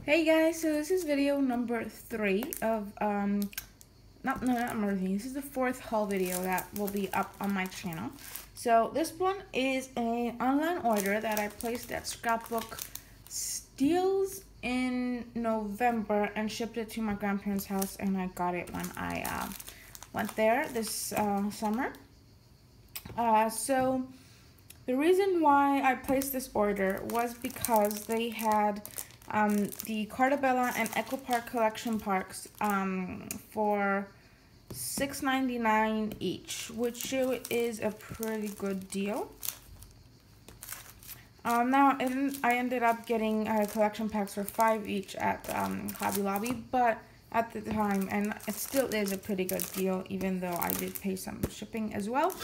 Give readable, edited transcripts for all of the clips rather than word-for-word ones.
Hey guys, so this is video number 3 of not number 3. This is the 4th haul video that will be up on my channel. So this one is an online order that I placed at Scrapbook Steals in November and shipped it to my grandparents' house, and I got it when I went there this summer. So the reason why I placed this order was because they had the Carta Bella and Echo Park collection parks for $6.99 each, which is a pretty good deal. Now I ended up getting collection packs for $5 each at Hobby Lobby, but at the time, and it still is a pretty good deal, even though I did pay some shipping as well.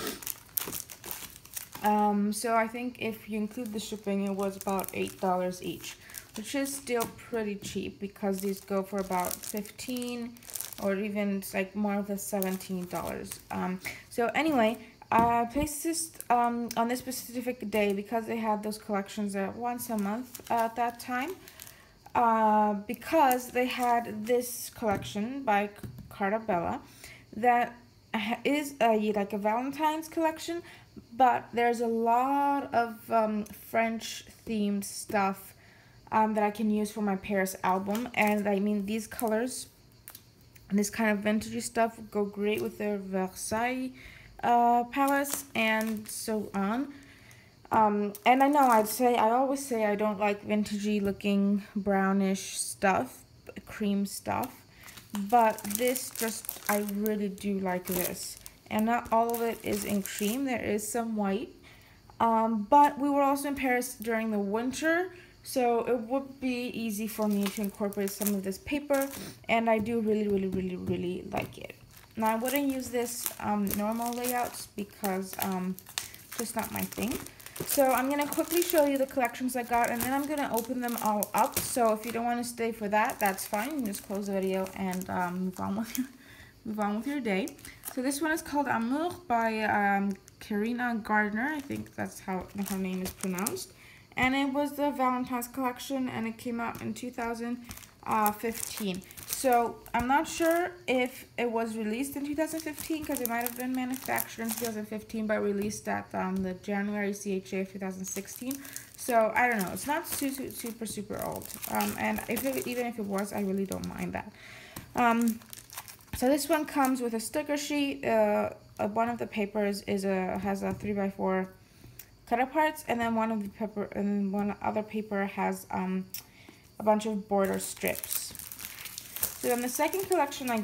So I think if you include the shipping, it was about $8 each, which is still pretty cheap because these go for about $15 or even like more of the $17. So anyway, I placed this on this specific day because they had those collections once a month at that time. Because they had this collection by Carta Bella that is like a Valentine's collection, but there's a lot of French themed stuff that I can use for my Paris album. And I mean, these colors and this kind of vintagey stuff go great with their Versailles palettes and so on. And I know I always say I don't like vintagey looking brownish stuff, cream stuff, but this I really do like this. And not all of it is in cream, there is some white. But we were also in Paris during the winter, so it would be easy for me to incorporate some of this paper, and I do really like it. Now I wouldn't use this normal layouts because just not my thing. So I'm going to quickly show you the collections I got, and then I'm going to open them all up. So if you don't want to stay for that, that's fine. You can just close the video and move on with your day. So this one is called Amour by Karina Gardner. I think that's how her name is pronounced. And it was the Valentine's collection, and it came out in 2015. So I'm not sure if it was released in 2015 because it might have been manufactured in 2015 but released at the January CHA of 2016. So I don't know. It's not super old. And even if it was, I really don't mind that. So this one comes with a sticker sheet. One of the papers has a 3x4 cut parts, and then one other paper has a bunch of border strips. So then the second collection I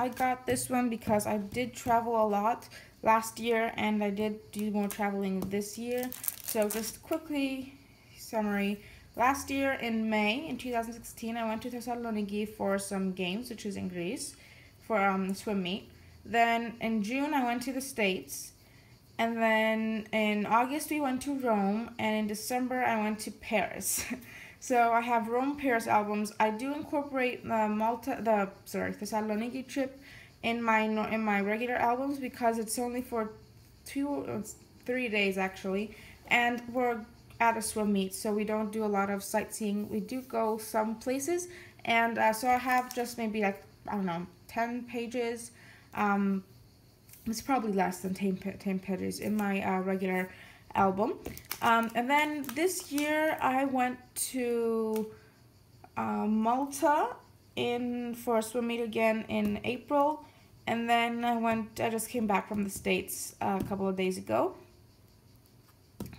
got this one because I did travel a lot last year, and I did do more traveling this year. So just quickly summary. Last year in May in 2016, I went to Thessaloniki for some games, which is in Greece, for swim meet. Then in June I went to the States, and then in August we went to Rome, and in December I went to Paris. So I have Rome, Paris albums. I do incorporate the Thessaloniki trip in my regular albums because it's only for 3 days actually, and we're at a swim meet, so we don't do a lot of sightseeing. We do go some places, and so I have just maybe like, I don't know, 10 pages. It's probably less than 10 pages in my regular album. And then this year I went to Malta for a swim meet again in April, and then I just came back from the States a couple of days ago.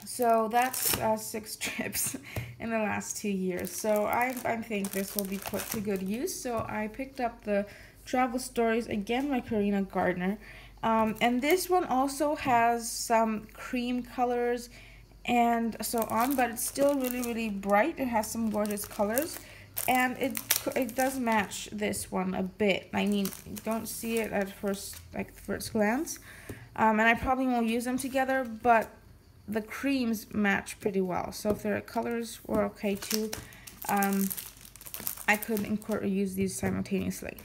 So that's 6 trips in the last 2 years. So I think this will be put to good use. So I picked up the Travel Stories again by Karina Gardner. And this one also has some cream colors and so on, but it's still really bright. It has some gorgeous colors, and it does match this one a bit. I mean, you don't see it at first glance, and I probably won't use them together, but the creams match pretty well. So if their colors were okay too, I could use these simultaneously.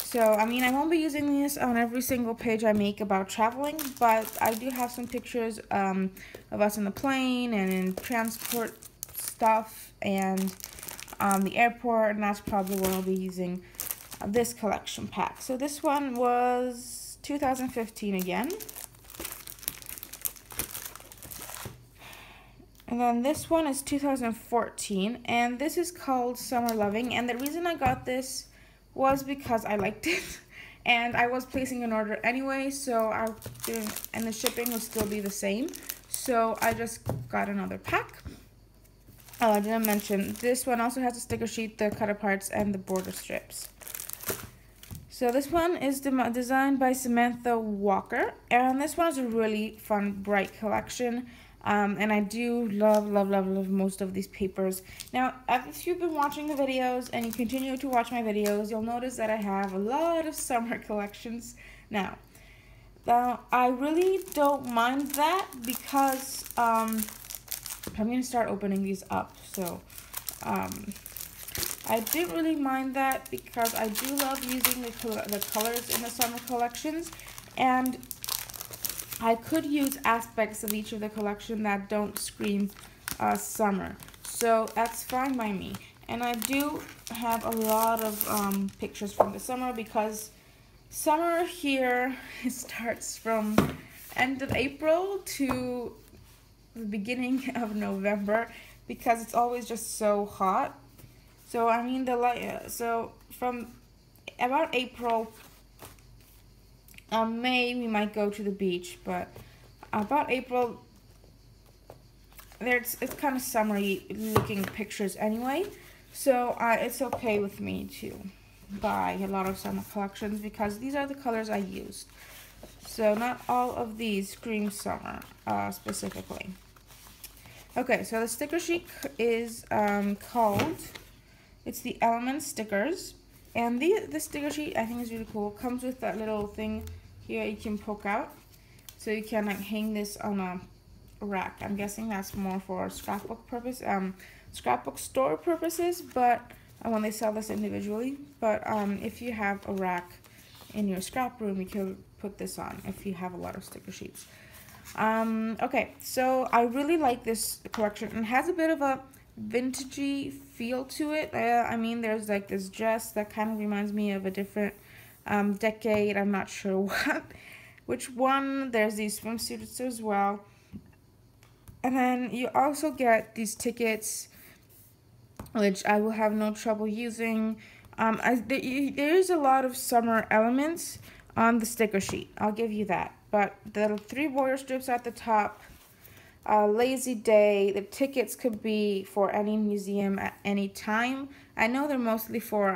So, I mean, I won't be using these on every single page I make about traveling, but I do have some pictures of us in the plane and in transport stuff, and the airport, and that's probably when I'll be using this collection pack. So this one was 2015 again. And then this one is 2014, and this is called Summer Lovin. And the reason I got this was because I liked it, and I was placing an order anyway, so and the shipping will still be the same. So I just got another pack. Oh, I didn't mention, this one also has a sticker sheet, the cutter parts, and the border strips. So this one is designed by Samantha Walker, and this one is a really fun, bright collection. And I do love most of these papers. Now, if you've been watching the videos and you continue to watch my videos, you'll notice that I have a lot of summer collections now. I really don't mind that because I'm going to start opening these up. So I didn't really mind that because I do love using the colors in the summer collections, and I could use aspects of each of the collection that don't scream summer. So that's fine by me. And I do have a lot of pictures from the summer because summer here starts from end of April to the beginning of November because it's always just so hot. So I mean so from about April, May we might go to the beach, but about April it's kind of summery looking pictures anyway. So it's okay with me to buy a lot of summer collections because these are the colors I used. So not all of these scream summer specifically. Okay, so the sticker sheet is called, it's the Element stickers, and the sticker sheet I think is really cool. It comes with that little thing here you can poke out, so you can like hang this on a rack. I'm guessing that's more for scrapbook purpose, scrapbook store purposes, but when they sell this individually. But if you have a rack in your scrap room, you can put this on if you have a lot of sticker sheets. Okay, so I really like this collection. It has a bit of a vintagey feel to it. I mean, there's like this dress that kind of reminds me of a different decade. I'm not sure which one. There's these swimsuits as well. And then you also get these tickets, which I will have no trouble using. There is a lot of summer elements on the sticker sheet, I'll give you that. But the 3 border strips at the top, lazy day, the tickets could be for any museum at any time. I know they're mostly for,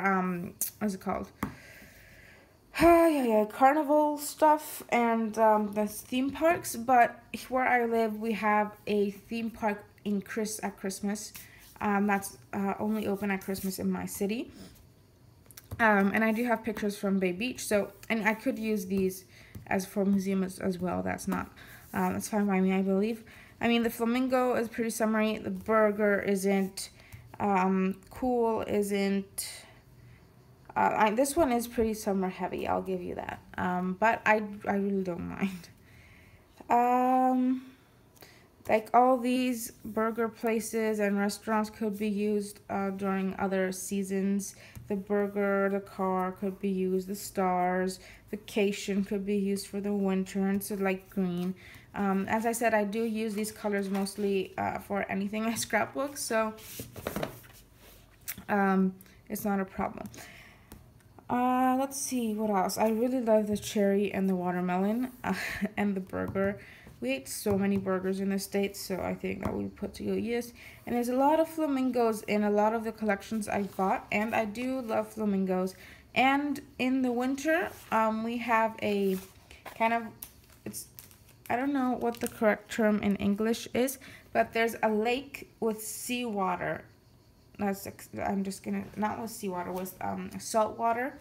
what's it called? Carnival stuff and the theme parks, but where I live, we have a theme park at Christmas. That's only open at Christmas in my city. And I do have pictures from Bay Beach, so, and I could use these as for museums as well. That's fine by me, I believe. I mean, the flamingo is pretty summery. The burger isn't. Cool isn't. This one is pretty summer heavy, I'll give you that. But I really don't mind. Like all these burger places and restaurants could be used during other seasons. The burger, the car could be used. The stars, vacation could be used for the winter, and so like green. As I said, I do use these colors mostly for anything I scrapbook, so it's not a problem. Let's see what else. I really love the cherry and the watermelon and the burger. We ate so many burgers in the States, so I think that we put to good use. And there's a lot of flamingos in a lot of the collections I bought, and I do love flamingos. And in the winter, we have a kind of, I don't know what the correct term in English is, but there's a lake with seawater. I'm just gonna, not with seawater, with salt water.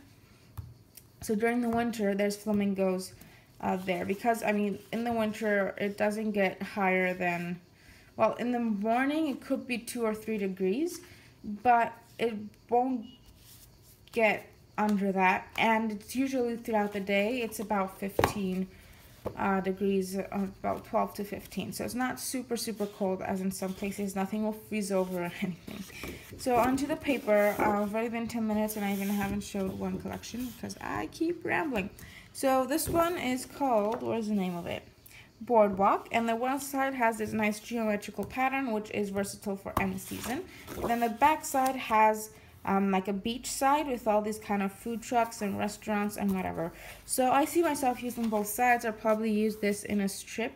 So during the winter, there's flamingos there, because I mean, in the winter it doesn't get higher than, well, in the morning it could be 2 or 3 degrees, but it won't get under that, and it's usually throughout the day it's about 15 degrees, about 12 to 15. So it's not super, super cold as in some places. Nothing will freeze over or anything. So onto the paper. I've already been 10 minutes and I even haven't showed one collection because I keep rambling. So this one is called, where's the name of it? Boardwalk, and the one side has this nice geometrical pattern which is versatile for any season. And then the back side has like a beach side with all these kind of food trucks and restaurants and whatever. So I see myself using both sides. I'll probably use this in a strip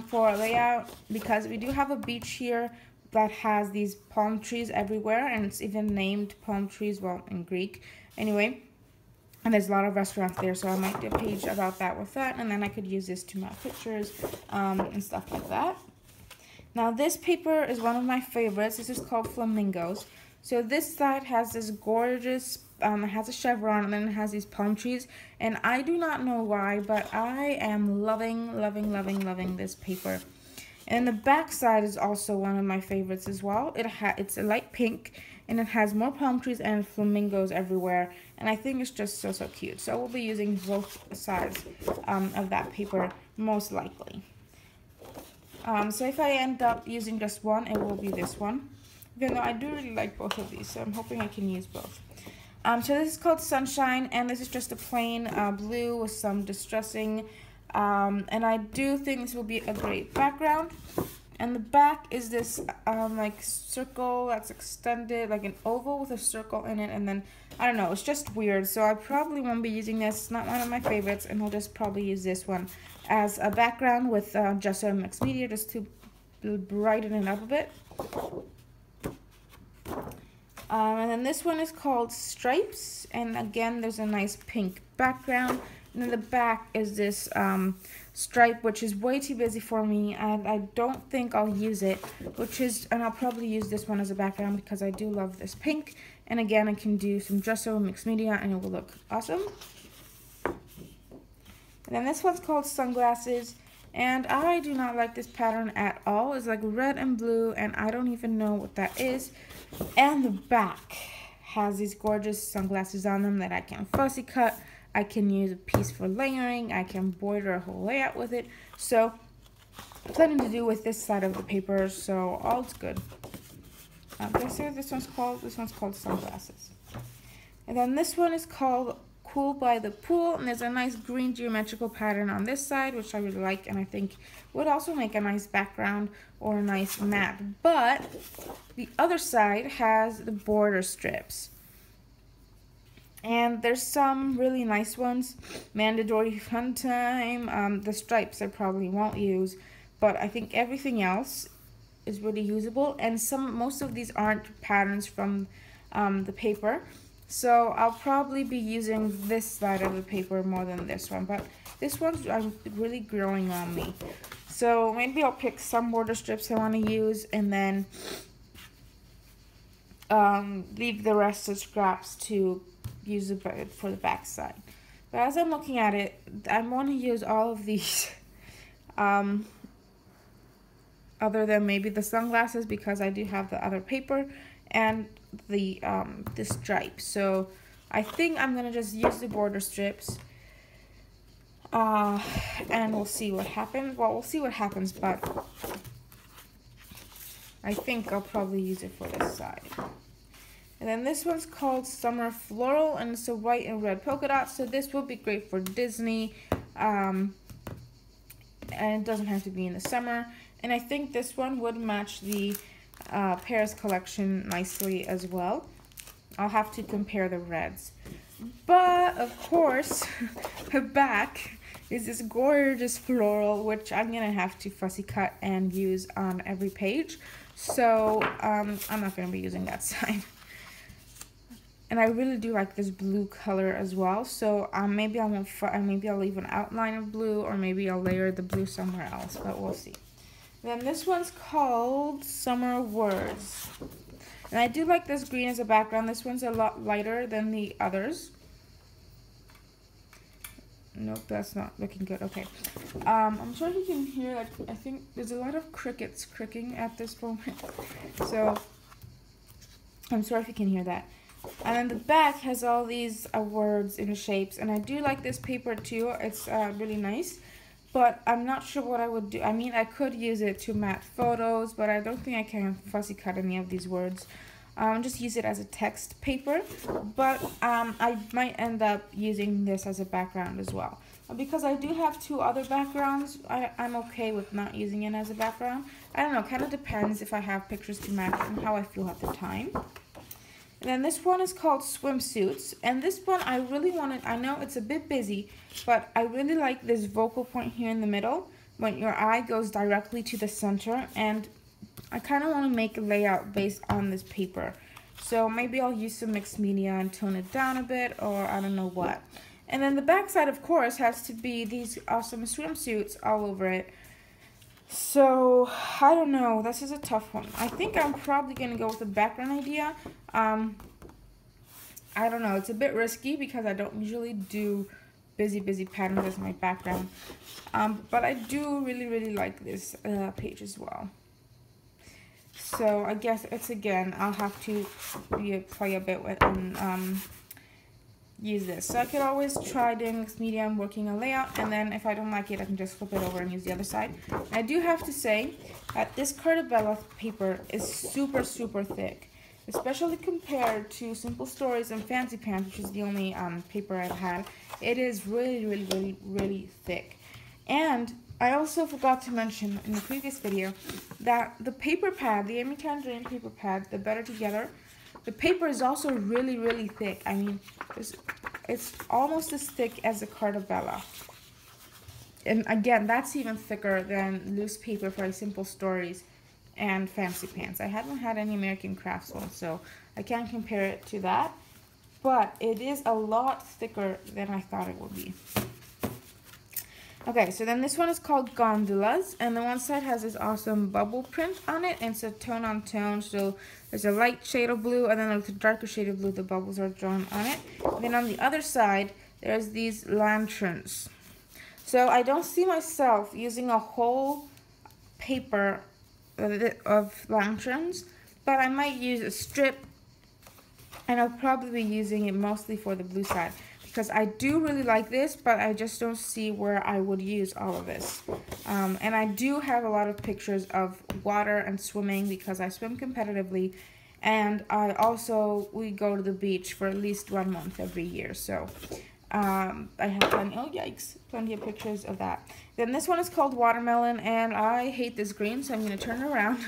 for layout because we do have a beach here that has these palm trees everywhere, and it's even named palm trees, well, in Greek anyway. And there's a lot of restaurants there, so I might do a page about that with that, and then I could use this to map pictures and stuff like that. Now this paper is one of my favorites. This is called Flamingos. So this side has this gorgeous, it has a chevron, and then it has these palm trees, and I do not know why, but I am loving, loving, loving, loving this paper. And the back side is also one of my favorites as well. It's a light pink, and it has more palm trees and flamingos everywhere, and I think it's just so, so cute. So we'll be using both sides of that paper, most likely. So if I end up using just one, it will be this one. Even though I do really like both of these, so I'm hoping I can use both. So this is called Sunshine, and this is just a plain blue with some distressing. And I do think this will be a great background. And the back is this like circle that's extended, like an oval with a circle in it, and then I don't know, it's just weird. So I probably won't be using this. It's not one of my favorites, and I'll just probably use this one as a background with gesso and mixed media just to brighten it up a bit. And then this one is called Stripes, and again there's a nice pink background, and then the back is this stripe, which is way too busy for me, and I don't think I'll use it, and I'll probably use this one as a background because I do love this pink, and again I can do some gesso mixed media and it will look awesome. And then this one's called Sunglasses, and I do not like this pattern at all. It's like red and blue, and I don't even know what that is. And the back has these gorgeous sunglasses on them that I can fussy cut. I can use a piece for layering. I can border a whole layout with it. So plenty to do with this side of the paper, so all's good. Did I say this one's called? This one's called Sunglasses. And then this one is called Cool by the Pool, and there's a nice green geometrical pattern on this side, which I really like, and I think would also make a nice background or a nice map. But the other side has the border strips, and there's some really nice ones. Mandatory Fun Time. The stripes I probably won't use, but I think everything else is really usable, and most of these aren't patterns from the paper. So I'll probably be using this side of the paper more than this one, but this one's really growing on me. So maybe I'll pick some border strips I want to use, and then leave the rest of scraps to use for the back side. But as I'm looking at it, I want to use all of these other than maybe the sunglasses, because I do have the other paper and the stripe. So I think I'm gonna just use the border strips, and we'll see what happens. Well, we'll see what happens, but I think I'll probably use it for this side. And then this one's called Summer Floral, and it's a white and red polka dot, so this will be great for Disney, and it doesn't have to be in the summer. And I think this one would match the Paris collection nicely as well. I'll have to compare the reds. But of course, the back is this gorgeous floral, which I'm gonna have to fussy cut and use on every page. So I'm not gonna be using that side. And I really do like this blue color as well. So maybe I'll leave an outline of blue, or maybe I'll layer the blue somewhere else, but we'll see. Then this one's called Summer Words. And I do like this green as a background. This one's a lot lighter than the others. Nope, that's not looking good. Okay. I'm sure you can hear, like, I think there's a lot of crickets cricking at this moment. So I'm sorry if you can hear that. And then the back has all these words in shapes. And I do like this paper too. It's really nice. but I'm not sure what I would do. I mean, I could use it to mat photos, but I don't think I can fussy cut any of these words. Just use it as a text paper, but I might end up using this as a background as well. Because I do have two other backgrounds, I'm okay with not using it as a background. I don't know, kind of depends if I have pictures to match and how I feel at the time. And then this one is called Swimsuits, and this one I really wanted, I know it's a bit busy, but I really like this vocal point here in the middle when your eye goes directly to the center, and I kind of want to make a layout based on this paper. So maybe I'll use some mixed media and tone it down a bit, or I don't know what. And then the back side, of course, has to be these awesome swimsuits all over it. So, I don't know. This is a tough one. I think I'm probably going to go with the background idea. I don't know. It's a bit risky because I don't usually do busy patterns as my background. But I do really like this page as well. So, I guess it's, again, I'll have to play a bit with and use this. So I could always try doing this medium, working a layout, and then if I don't like it, I can just flip it over and use the other side. I do have to say that this Carta Bella paper is super thick, especially compared to Simple Stories and Fancy Pants, which is the only paper I've had. It is really thick. And I also forgot to mention in the previous video that the paper pad, the Amy Tangerine paper pad, the Better Together, the paper is also really thick. I mean, it's almost as thick as the Carta Bella. And again, that's even thicker than loose paper for Simple Stories and Fancy Pants. I haven't had any American Crafts ones, so I can't compare it to that. But it is a lot thicker than I thought it would be. Okay, so then this one is called Gondolas, and the one side has this awesome bubble print on it, and it's a tone on tone, so there's a light shade of blue, and then with a darker shade of blue, the bubbles are drawn on it. And then on the other side, there's these lanterns. So I don't see myself using a whole paper of lanterns, but I might use a strip, and I'll probably be using it mostly for the blue side. Because I do really like this, but I just don't see where I would use all of this. And I do have a lot of pictures of water and swimming because I swim competitively. And we go to the beach for at least 1 month every year. So I have plenty of pictures of that. Then this one is called Watermelon, and I hate this green, so I'm going to turn it around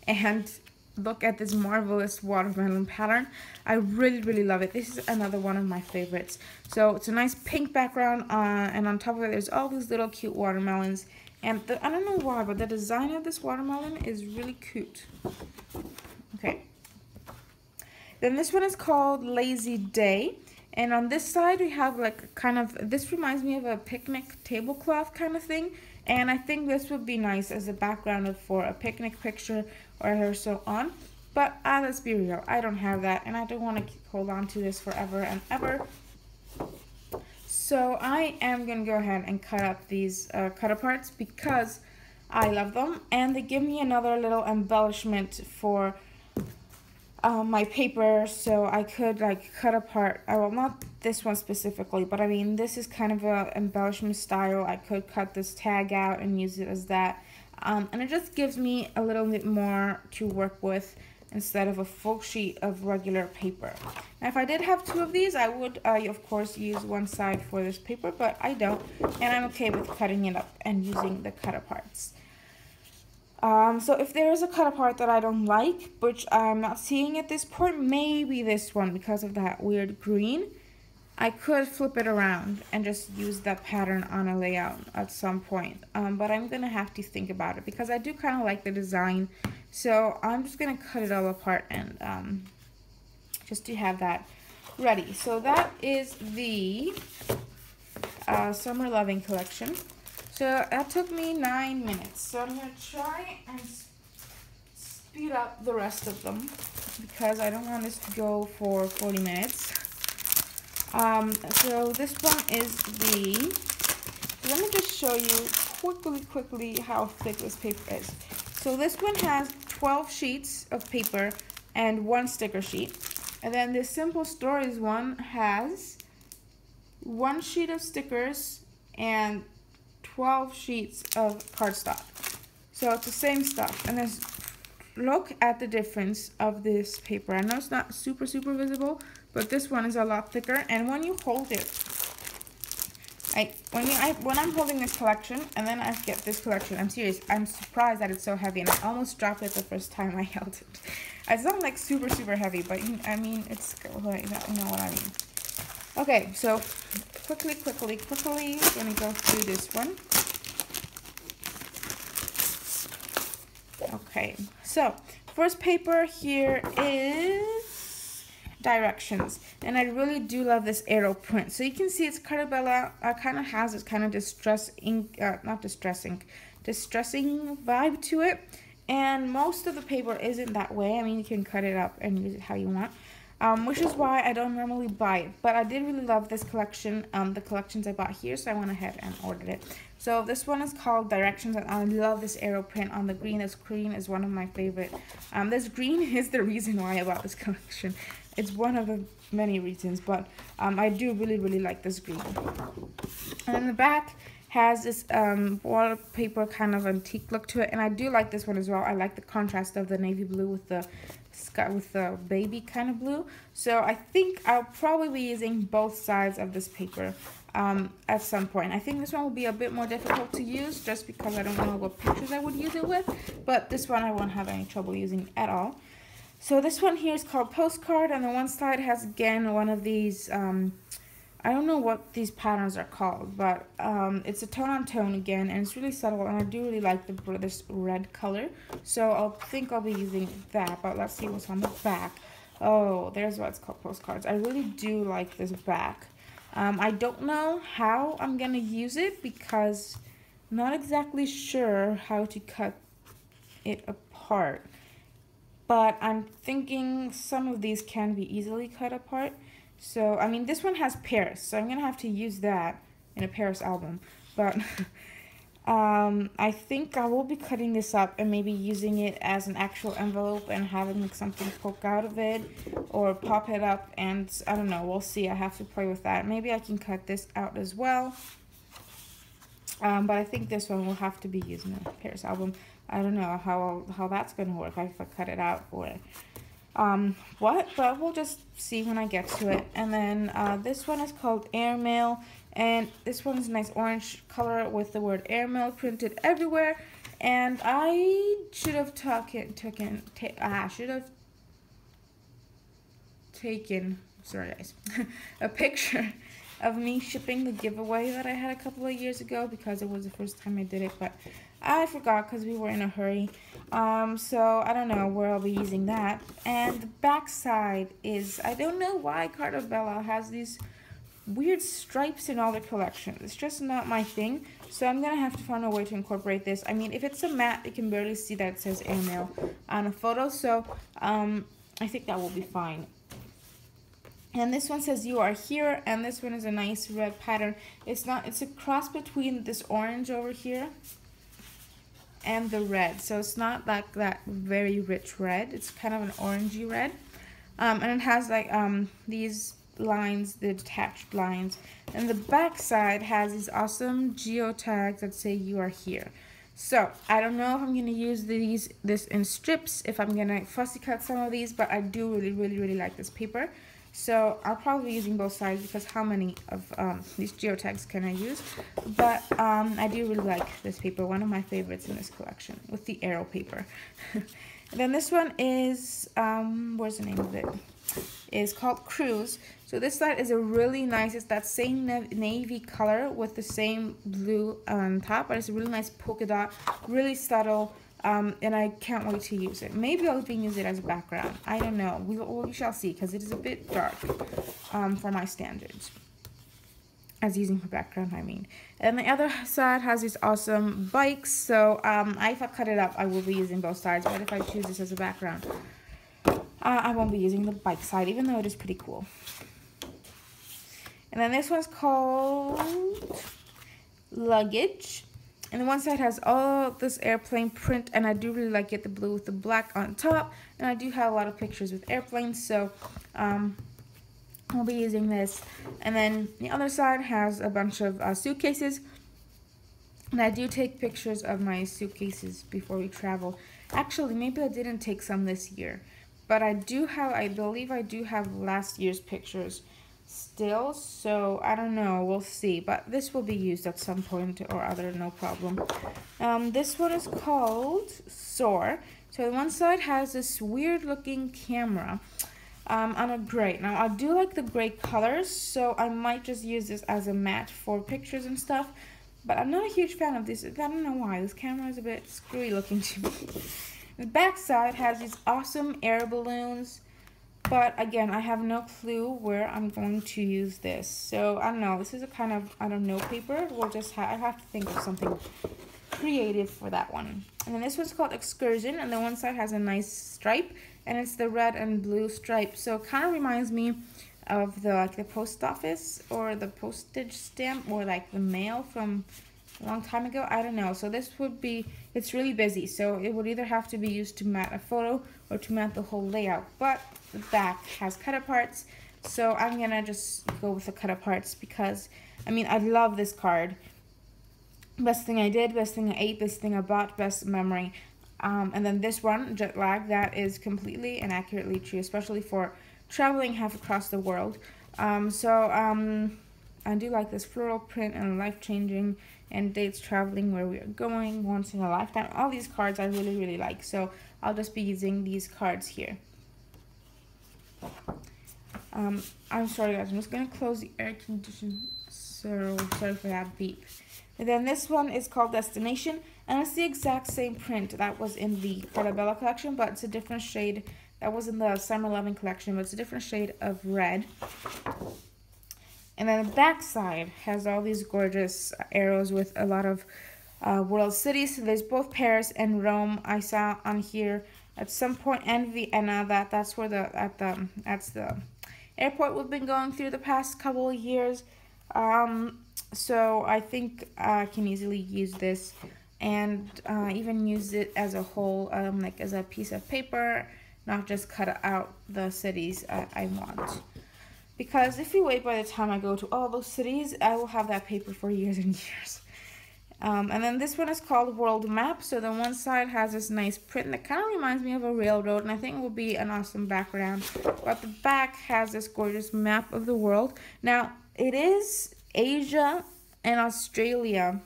and look at this marvelous watermelon pattern. I really love it. This is another one of my favorites. So it's a nice pink background, and on top of it there's all these little cute watermelons. And I don't know why, but the design of this watermelon is really cute. Okay. Then this one is called Lazy Day. And on this side we have like this reminds me of a picnic tablecloth kind of thing. And I think this would be nice as a background for a picnic picture or so on. But let's be real, I don't have that, and I don't want to hold on to this forever and ever. So I am going to go ahead and cut up these cut aparts because I love them, and they give me another little embellishment for my paper, so I could cut apart, well, not this one specifically, but I mean this is kind of a embellishment style. I could cut this tag out and use it as that, and it just gives me a little bit more to work with instead of a full sheet of regular paper. Now if I did have 2 of these, I would of course use one side for this paper, but I don't, and I'm okay with cutting it up and using the cut aparts. So if there is a cut apart that I don't like, which I'm not seeing at this point, maybe this one because of that weird green, I could flip it around and just use that pattern on a layout at some point. But I'm going to have to think about it because I do kind of like the design. So I'm just going to cut it all apart and just to have that ready. So that is the Summer Lovin collection. So that took me 9 minutes. So I'm going to try and speed up the rest of them because I don't want this to go for 40 minutes. So this one is let me just show you quickly how thick this paper is. So this one has 12 sheets of paper and 1 sticker sheet. And then this Simple Stories one has 1 sheet of stickers and 12 sheets of cardstock. So it's the same stuff. And there's, look at the difference of this paper. I know it's not super visible, but this one is a lot thicker. And when you hold it, when I'm holding this collection and then I get this collection, I'm serious, I'm surprised that it's so heavy, and I almost dropped it the first time I held it. It's not like super heavy, but I mean, it's, you know what I mean. Okay, so quickly, gonna go through this one. Okay, so first paper here is directions, and I really do love this arrow print. So you can see it's Carta Bella, kind of has this kind of distressing vibe to it, and most of the paper isn't that way. I mean, you can cut it up and use it how you want, which is why I don't normally buy it, but I did really love this collection, the collections I bought here, so I went ahead and ordered it. So this one is called Directions, and I love this arrow print on the green. This green is one of my favorite. This green is the reason why I bought this collection. It's one of the many reasons, but I do really like this green. And in the back has this wallpaper kind of antique look to it, and I do like this one as well. I like the contrast of the navy blue with the sky, with the baby kind of blue. So I think I'll probably be using both sides of this paper at some point. I think this one will be a bit more difficult to use just because I don't know what pictures I would use it with, but this one I won't have any trouble using at all. So this one here is called Postcard, and the one side has again one of these, I don't know what these patterns are called, but it's a tone on tone again, and it's really subtle, and I do really like this red color, so I think I'll be using that. But let's see what's on the back. Oh, there's what it's called, Postcards. I really do like this back. I don't know how I'm gonna use it because I'm not exactly sure how to cut it apart, but I'm thinking some of these can be easily cut apart. So I mean, this one has Paris, so I'm gonna have to use that in a Paris album, but I think I will be cutting this up and maybe using it as an actual envelope and having like something poke out of it or pop it up, and I don't know, we'll see. I have to play with that. Maybe I can cut this out as well, but I think this one will have to be used in a Paris album. I don't know how that's gonna work, if I cut it out or what, but we'll just see when I get to it. And then this one is called Airmail, and this one's a nice orange color with the word Airmail printed everywhere. And I should have taken, sorry guys, a picture of me shipping the giveaway that I had a couple of years ago because it was the first time I did it, but I forgot because we were in a hurry. So I don't know where I'll be using that. And the back side is, I don't know why Carta Bella has these weird stripes in all their collections. It's just not my thing. So I'm gonna have to find a way to incorporate this. I mean, if it's a matte, you can barely see that it says Airmail on a photo. So I think that will be fine. And this one says You Are Here, and this one is a nice red pattern. It's a cross between this orange over here and the red, so it's not like that very rich red. It's kind of an orangey red, and it has like these lines, the detached lines, and the back side has these awesome geotags that say You Are Here. So I don't know if I'm gonna use this in strips, if I'm gonna fussy cut some of these, but I do really like this paper. So I'll probably be using both sides because how many of these geotags can I use? But I do really like this paper, one of my favorites in this collection, with the arrow paper. And then this one is, where's the name of it? It's called Cruise. So this side is a really nice, it's that same navy color with the same blue on top, but it's a really nice polka dot, really subtle. And I can't wait to use it. Maybe I'll even use it as a background. I don't know. We shall see, because it is a bit dark for my standards. As using for background, I mean. And the other side has these awesome bikes. So if I cut it up, I will be using both sides. But if I choose this as a background, I won't be using the bike side, even though it is pretty cool. And then this one's called Luggage. And the one side has all this airplane print, and I do really like it, the blue with the black on top. And I do have a lot of pictures with airplanes, so I'll be using this. And then the other side has a bunch of suitcases. And I do take pictures of my suitcases before we travel. Actually, maybe I didn't take some this year, but I believe I do have last year's pictures still, so I don't know, we'll see. But this will be used at some point or other, no problem. This one is called Soar. So one side has this weird looking camera on a gray. Now I do like the gray colors, so I might just use this as a mat for pictures and stuff. But I'm not a huge fan of this. I don't know why. This camera is a bit screwy looking to me. The back side has these awesome air balloons. But again, I have no clue where I'm going to use this. So I don't know. This is a kind of, I don't know, paper. I have to think of something creative for that one. And then this one's called Excursion. And the one side has a nice stripe. And it's the red and blue stripe. So it kind of reminds me of the post office or the postage stamp or like the mail from a long time ago. I don't know. So this would be, it's really busy, so it would either have to be used to mat a photo or to mat the whole layout. But the back has cut parts, so I'm gonna just go with the cut parts because I mean I love this card. Best thing I did, best thing I ate, best thing I bought, best memory. And then this one, jet lag, that is completely and accurately true, especially for traveling half across the world. I do like this floral print and life-changing and dates traveling where we are going once in a lifetime. All these cards I really, really like, so I'll just be using these cards here. I'm sorry guys, I'm just gonna close the air conditioner, so sorry for that beep. And then this one is called Destination, and it's the exact same print that was in the Carta Bella collection, but it's a different shade. That was in the Summer Lovin collection, but it's a different shade of red. And then the back side has all these gorgeous arrows with a lot of world cities. So there's both Paris and Rome. I saw on here at some point, and Vienna. That's where that's the airport we've been going through the past couple of years. So I think I can easily use this and even use it as a whole, like as a piece of paper. Not just cut out the cities I want. Because if you wait by the time I go to all those cities, I will have that paper for years and years. And then this one is called World Map. So the one side has this nice print that kind of reminds me of a railroad, and I think it will be an awesome background. But the back has this gorgeous map of the world. Now, it is Asia and Australia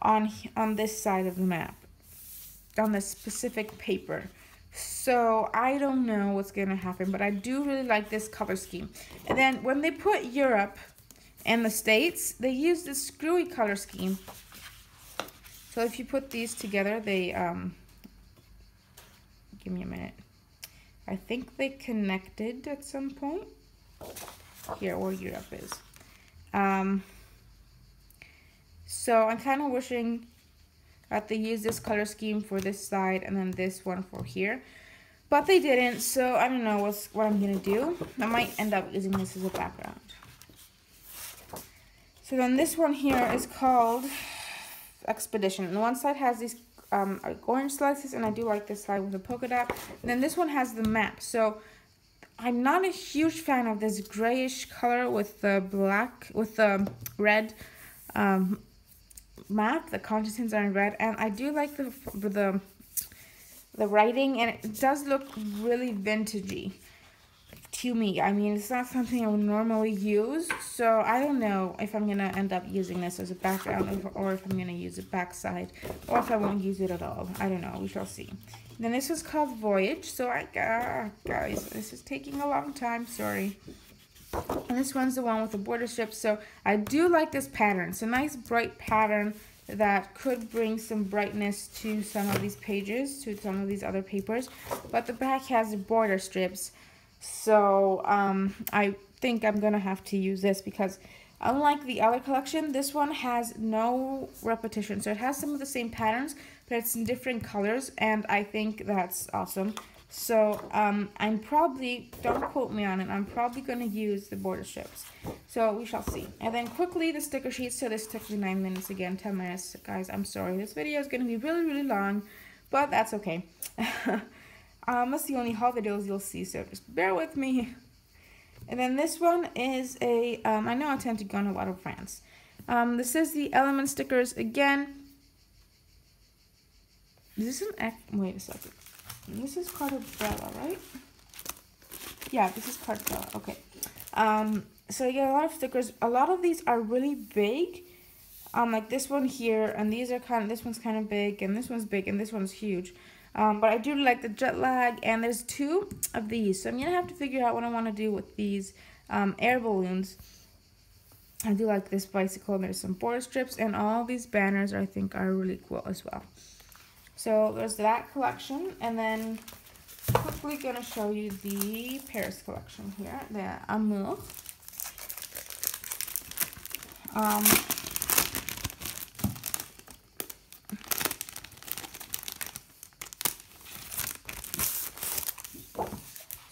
on this side of the map, on this specific paper. So I don't know what's gonna happen, but I do really like this color scheme. And then when they put Europe and the States, they use this screwy color scheme. So if you put these together, they give me a minute. I think they connected at some point. Here, where Europe is. So I'm kind of wishing that they use this color scheme for this side and then this one for here, but they didn't, so I don't know what I'm gonna do. I might end up using this as a background. So then this one here is called Expedition, and the one side has these orange slices, and I do like this side with the polka dot, and then this one has the map. So I'm not a huge fan of this grayish color with the black, with the red map. The continents are in red, and I do like the writing, and it does look really vintagey to me. I mean, it's not something I would normally use, so I don't know if I'm gonna end up using this as a background or if I'm gonna use it backside, or if I won't use it at all. I don't know, we shall see. Then this is called Voyage. So guys, this is taking a long time, sorry. And this one's the one with the border strips. So I do like this pattern. It's a nice bright pattern that could bring some brightness to some of these pages, to some of these other papers. But the back has border strips. So I think I'm gonna have to use this because unlike the other collection, this one has no repetition. So it has some of the same patterns, but it's in different colors, and I think that's awesome. So I'm probably, don't quote me on it, I'm probably going to use the border strips. So we shall see. And then quickly the sticker sheets. So this took me 9 minutes again, 10 minutes. Guys, I'm sorry. This video is going to be really, really long, but that's okay. That's the only haul videos you'll see, so just bear with me. And then this one is a, I know I tend to go on a lot of rants, This is the element stickers again. Is this wait a second. This is Carta Bella, right? Yeah, this is Carta Bella. Okay. So you get a lot of stickers. A lot of these are really big. Like this one here, and these are this one's kind of big, and this one's big, and this one's huge. But I do like the jet lag, and there's 2 of these. So I'm gonna have to figure out what I want to do with these air balloons. I do like this bicycle. There's some border strips, and all these banners I think are really cool as well. So there's that collection, and then quickly gonna show you the Paris collection here, the Amour.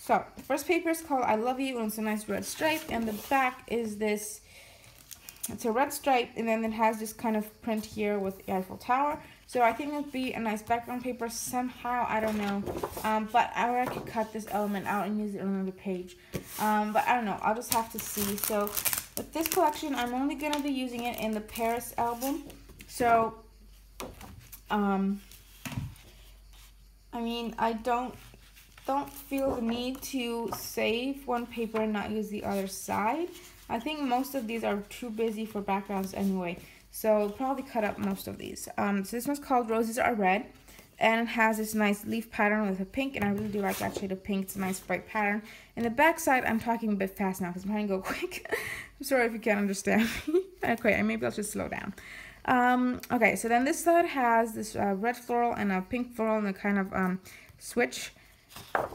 So the first paper is called I Love You, and it's a nice red stripe, and the back is this, it's a red stripe, and then it has this kind of print here with the Eiffel Tower. So I think it would be a nice background paper somehow, I don't know, but I could cut this element out and use it on another page, but I don't know, I'll just have to see. So with this collection, I'm only going to be using it in the Paris album. So I mean, I don't feel the need to save one paper and not use the other side. I think most of these are too busy for backgrounds anyway, so I'll probably cut up most of these. So this one's called Roses Are Red, and it has this nice leaf pattern with a pink, and I really do like that shade of pink. It's a nice bright pattern. In the back side, I'm talking a bit fast now because I'm trying to go quick. I'm sorry if you can't understand me. Okay, maybe I'll just slow down. Okay, so then this side has this red floral and a pink floral and a kind of switch.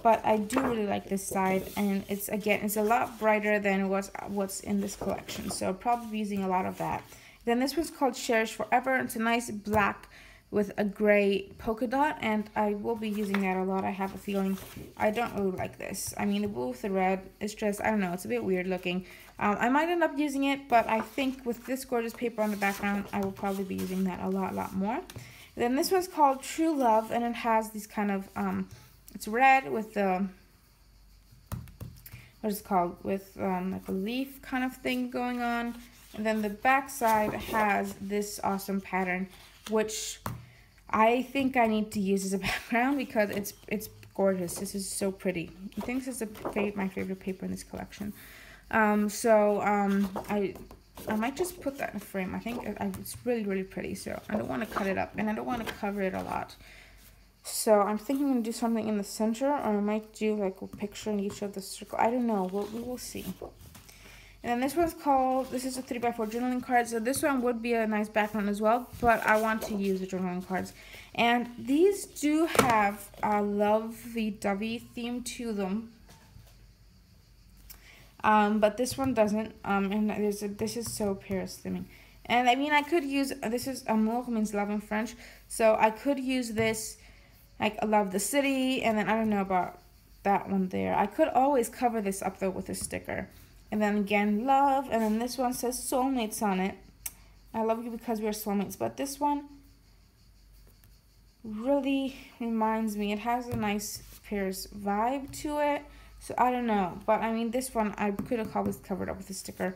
But I do really like this side, and it's a lot brighter than what's in this collection, so I'll probably be using a lot of that. Then this one's called Cherish Forever. It's a nice black with a gray polka dot, and I will be using that a lot. I have a feeling. I don't really like this. I mean, the blue with the red, it's just, I don't know, it's a bit weird looking. I might end up using it, but I think with this gorgeous paper on the background, I will probably be using that a lot more. Then this one's called True Love, and it has these kind of it's red with the, what is it called, with like a leaf kind of thing going on. And then the back side has this awesome pattern, which I think I need to use as a background because it's gorgeous. This is so pretty. I think this is my favorite paper in this collection. I might just put that in a frame. I think it's really pretty, so I don't want to cut it up, and I don't want to cover it a lot. So I'm thinking I'm going to do something in the center, or I might do like a picture in each of the circle. I don't know. We will see. And then this one's called, this is a 3x4 journaling card. So this one would be a nice background as well, but I want to use the journaling cards. And these do have a lovey-dovey theme to them. But this one doesn't. And this is so Paris theming. And I mean, I could use, this is amour means love in French. So I could use this, like, I love the city, and then I don't know about that one there. I could always cover this up though with a sticker. And then again, love, and then this one says soulmates on it. I love you because we are soulmates. But this one really reminds me, it has a nice Paris vibe to it. So I don't know, but I mean, this one I could have always covered up with a sticker.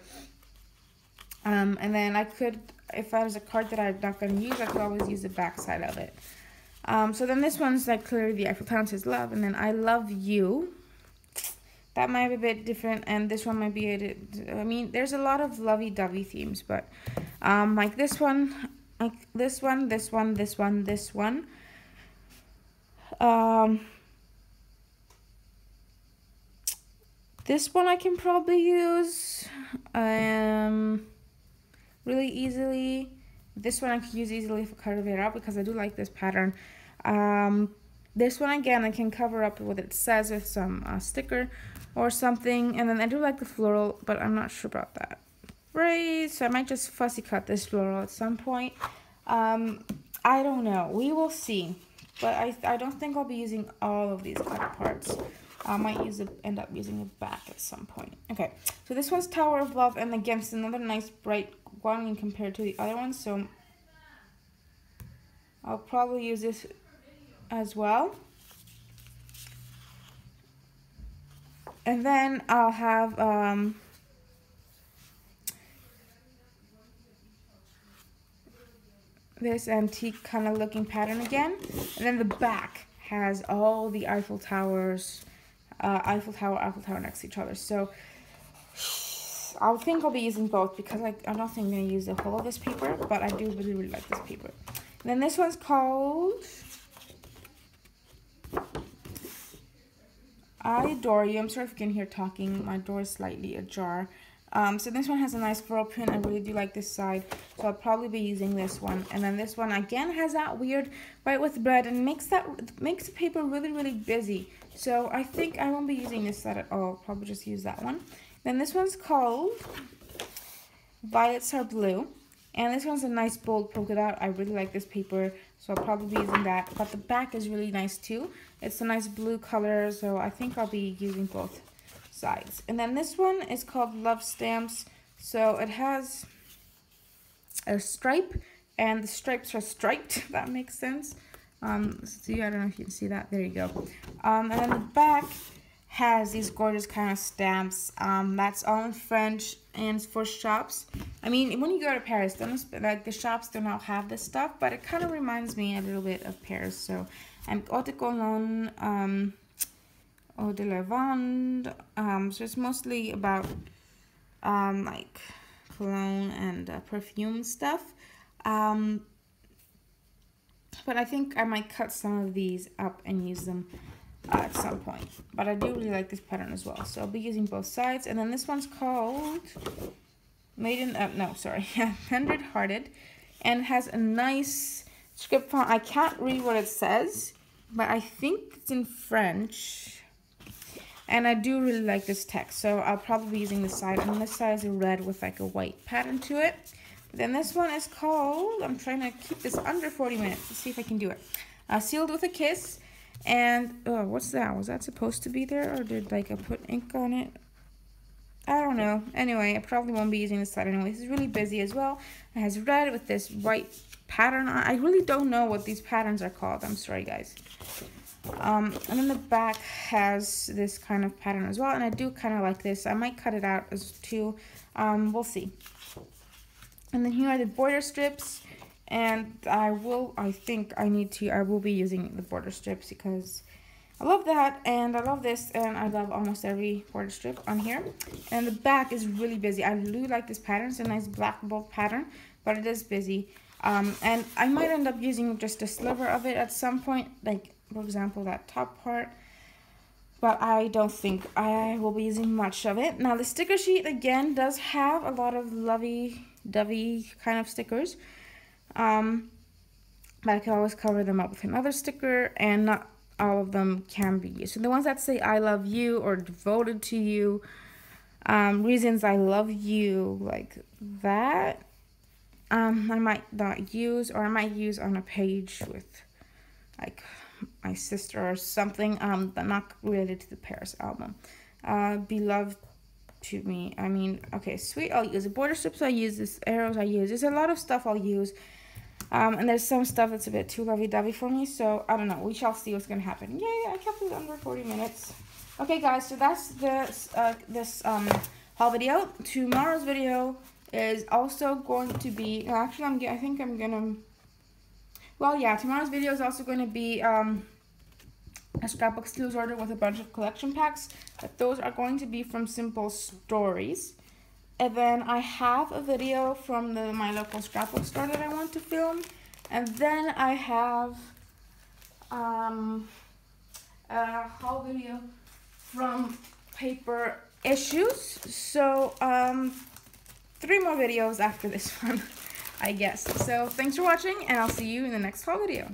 And then I could, if there's a card that I'm not going to use, I could always use the back side of it. So then this one's like clearly the Eiffel Tower says love, and then I love you. That might be a bit different, and this one might be I mean, there's a lot of lovey-dovey themes, but like this one, like this one, this one, this one, this one. This one I can probably use really easily. This one I could use easily for Carta Bella because I do like this pattern. This one again I can cover up what it says with some sticker or something, and then I do like the floral, but I'm not sure about that. Right, so I might just fussy cut this floral at some point. I don't know, we will see, but I don't think I'll be using all of these cut parts. I might end up using it back at some point. Okay, so this one's Tower of Love, and again, it's another nice bright one compared to the other one, so I'll probably use this as well. And then I'll have this antique kind of looking pattern again. And then the back has all the Eiffel Towers, Eiffel Tower next to each other. So I think I'll be using both because I don't think I'm going to use the whole of this paper, but I do really, really like this paper. And then this one's called I Adore You. I'm sorry if you can hear talking. My door is slightly ajar. So this one has a nice floral print. I really do like this side, so I'll probably be using this one. And then this one again has that weird white with bread and makes the paper really, really busy. So I think I won't be using this side at all. I'll probably just use that one. Then this one's called Violets Are Blue. And this one's a nice bold polka dot. I really like this paper, so I'll probably be using that. But the back is really nice too. It's a nice blue color, so I think I'll be using both sides. And then this one is called Love Stamps. So it has a stripe, and the stripes are striped, if that makes sense. See, I don't know if you can see that. There you go. And then the back has these gorgeous kind of stamps. That's all in French and it's for shops. I mean, when you go to Paris, like the shops don't all have this stuff, but it kind of reminds me a little bit of Paris. So Eau de Cologne, Eau de Lavande. So it's mostly about like cologne and perfume stuff. But I think I might cut some of these up and use them at some point. But I do really like this pattern as well, so I'll be using both sides. And then this one's called Tender Hearted, and has a nice script font. I can't read what it says, but I think it's in French, and I do really like this text, so I'll probably be using this side. And this side is a red with like a white pattern to it. Then this one is called, I'm trying to keep this under 40 minutes. Let's see if I can do it. Sealed with a Kiss. And, oh, what's that? Was that supposed to be there? Or did, like, I put ink on it? I don't know. Anyway, I probably won't be using this side anyway. This is really busy as well. It has red with this white pattern on. I really don't know what these patterns are called. I'm sorry, guys. And then the back has this kind of pattern as well. And I do kind of like this. I might cut it out as too. We'll see. And then here are the border strips. And I will be using the border strips because I love that, and I love this, and I love almost every border strip on here. And the back is really busy. I really like this pattern. It's a nice black bold pattern, but it is busy. And I might end up using just a sliver of it at some point, like, for example, that top part. But I don't think I will be using much of it. Now, the sticker sheet, again, does have a lot of lovey-dovey kind of stickers. But I can always cover them up with another sticker, and not all of them can be used. So the ones that say I love you or devoted to you, reasons I love you, like that, I might not use, or I might use on a page with like my sister or something, but not related to the Paris album. Beloved to me, I mean, okay, sweet, I'll use the border strips, I use this, arrows I use, there's a lot of stuff I'll use. And there's some stuff that's a bit too lovey-dovey for me, so I don't know. We shall see what's going to happen. Yay, I kept it under 40 minutes. Okay, guys, so that's this haul video. Tomorrow's video is also going to be, actually, I think I'm going to, well, yeah, tomorrow's video is also going to be a scrapbook steals order with a bunch of collection packs. But those are going to be from Simple Stories. And then I have a video from my local scrapbook store that I want to film. And then I have a haul video from Paper Issues. So 3 more videos after this one, I guess. So thanks for watching, and I'll see you in the next haul video.